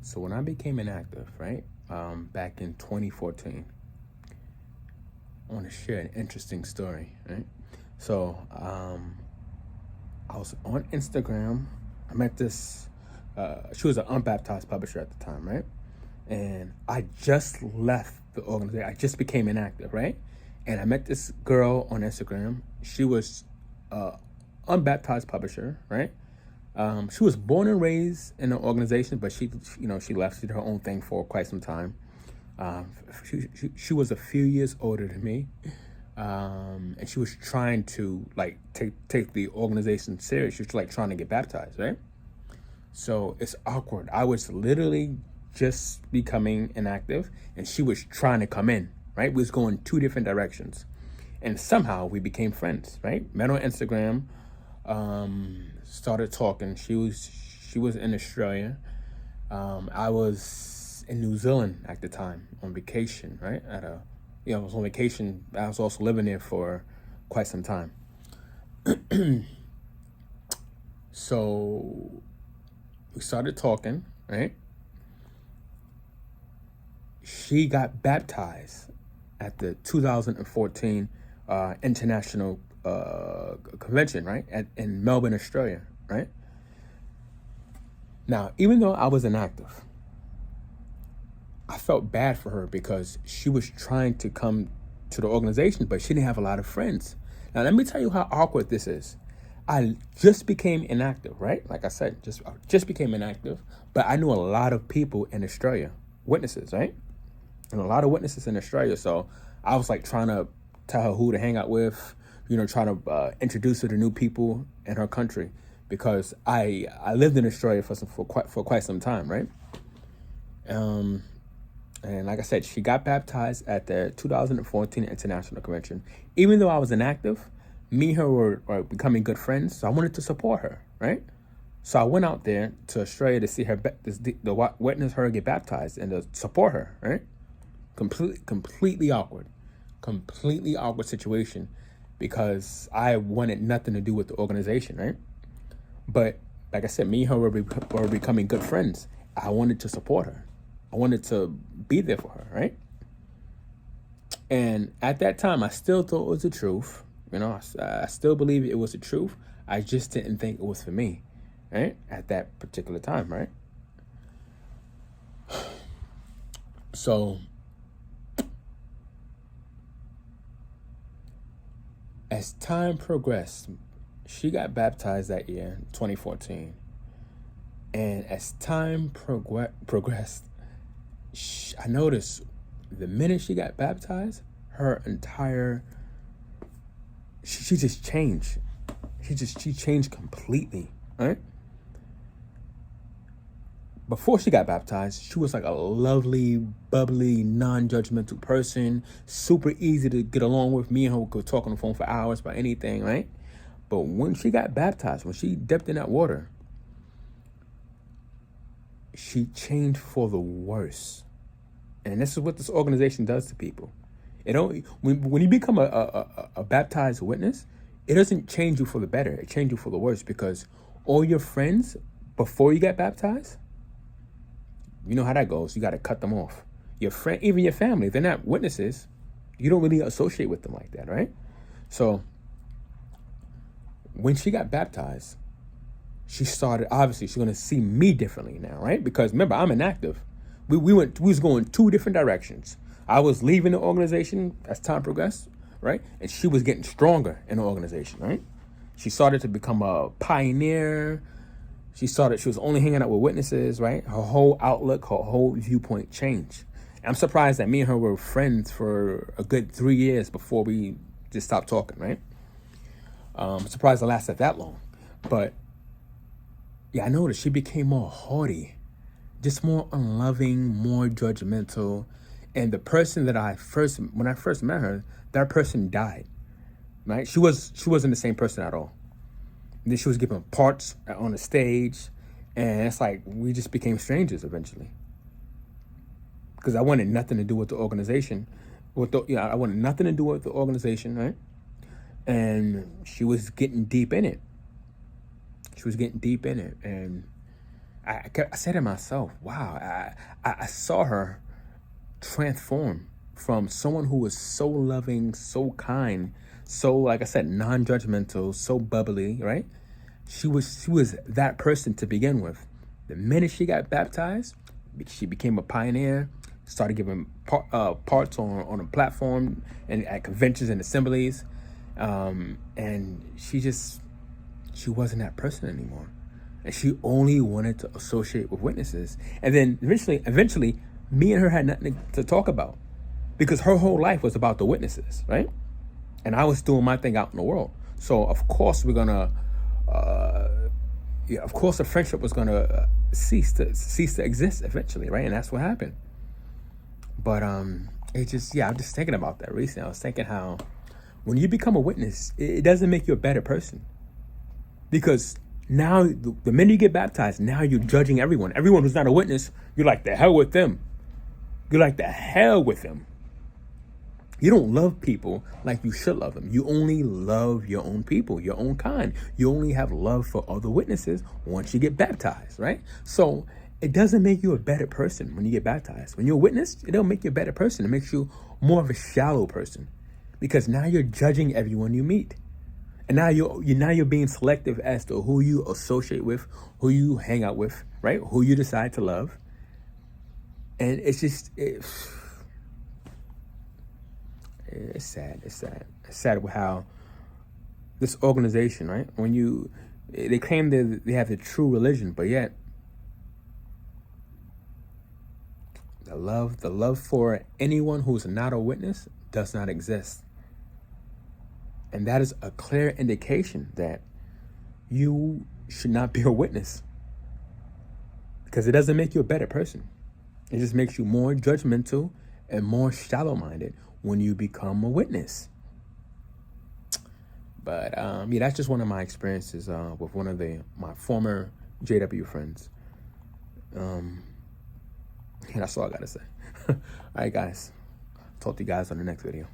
So when I became inactive, right, back in 2014, I want to share an interesting story, right? So I was on Instagram. I met this. She was an unbaptized publisher at the time, right? And I just left the organization. I just became inactive, right? And I met this girl on Instagram. She was unbaptized publisher, right? She was born and raised in an organization, but she left. She did her own thing for quite some time. She was a few years older than me, and she was trying to like take the organization serious. She was like trying to get baptized, right? So it's awkward. I was literally just becoming inactive, and she was trying to come in, right? We was going two different directions, and somehow we became friends, right? Met on Instagram, started talking. She was in Australia. I was in New Zealand at the time on vacation, right? I was on vacation. I was also living there for quite some time. So we started talking, right? She got baptized at the 2014 International Convention, right? In Melbourne, Australia, right? Now, even though I was inactive, I felt bad for her because she was trying to come to the organization, but she didn't have a lot of friends. Now, let me tell you how awkward this is. I just became inactive, right? Like I said, just became inactive, but I knew a lot of people in Australia, witnesses, right? And a lot of witnesses in Australia. So I was like trying to tell her who to hang out with, trying to introduce her to new people in her country, because I lived in Australia for quite some time, right? And like I said, she got baptized at the 2014 International Convention. Even though I was inactive, me and her were becoming good friends, so I wanted to support her, right? So I went out there to Australia to see her, witness her get baptized and to support her, right? Completely awkward situation, because I wanted nothing to do with the organization, right? But like I said, me and her were becoming good friends. I wanted to support her. I wanted to be there for her, right? And at that time, I still thought it was the truth. I still believe it was the truth. I just didn't think it was for me, right? At that particular time, right? So as time progressed, she got baptized that year, 2014. And as time progressed, I noticed the minute she got baptized, her entire, she just changed. She changed completely, right? Before she got baptized, she was like a lovely, bubbly, non-judgmental person, super easy to get along with. Me and her could talk on the phone for hours about anything, right? But when she got baptized, when she dipped in that water, she changed for the worse. And this is what this organization does to people. When you become a baptized witness, it doesn't change you for the better. It changes you for the worse, because all your friends, before you get baptized, you know how that goes. You got to cut them off. Your friend, even your family, they're not witnesses. You don't really associate with them like that, right? So when she got baptized, she started, obviously, she's going to see me differently now, right? Because remember, I'm inactive. We was going two different directions. I was leaving the organization as time progressed, right? And she was getting stronger in the organization, right? She started to become a pioneer. She was only hanging out with witnesses, right? Her whole outlook, her whole viewpoint changed. And I'm surprised that me and her were friends for a good 3 years before we just stopped talking, right? I'm surprised it lasted that long. But yeah, I noticed she became more haughty, just more unloving, more judgmental. And the person that when I first met her, that person died, right? She wasn't the same person at all. And then she was giving parts on the stage, and it's like we just became strangers eventually. Because I wanted nothing to do with the organization. I wanted nothing to do with the organization, right? And she was getting deep in it. And I said to myself, wow, I saw her transform from someone who was so loving, so kind, so, like I said, non-judgmental, so bubbly, right? She was that person to begin with. The minute she got baptized, she became a pioneer, started giving parts on a platform and at conventions and assemblies. And she wasn't that person anymore. And she only wanted to associate with witnesses. And then eventually, me and her had nothing to talk about because her whole life was about the witnesses, right? And I was doing my thing out in the world. So of course of course the friendship was gonna cease to exist eventually, right? And that's what happened. But I'm just thinking about that recently. I was thinking how when you become a witness, it doesn't make you a better person. Because now, the minute you get baptized, now you're judging everyone. Everyone who's not a witness, you're like, the hell with them. You're like, the hell with them. You don't love people like you should love them. You only love your own people, your own kind. You only have love for other witnesses once you get baptized, right? So it doesn't make you a better person when you get baptized. When you're a witness, it don't make you a better person. It makes you more of a shallow person because now you're judging everyone you meet. And now you're being selective as to who you associate with, who you hang out with, right? Who you decide to love. And it's sad. It's sad how this organization, right? They claim that they have the true religion, but yet the love for anyone who's not a witness does not exist. And that is a clear indication that you should not be a witness. Because it doesn't make you a better person. It just makes you more judgmental and more shallow-minded when you become a witness. But that's just one of my experiences with one of my former JW friends. That's all I gotta say. All right, guys. Talk to you guys on the next video.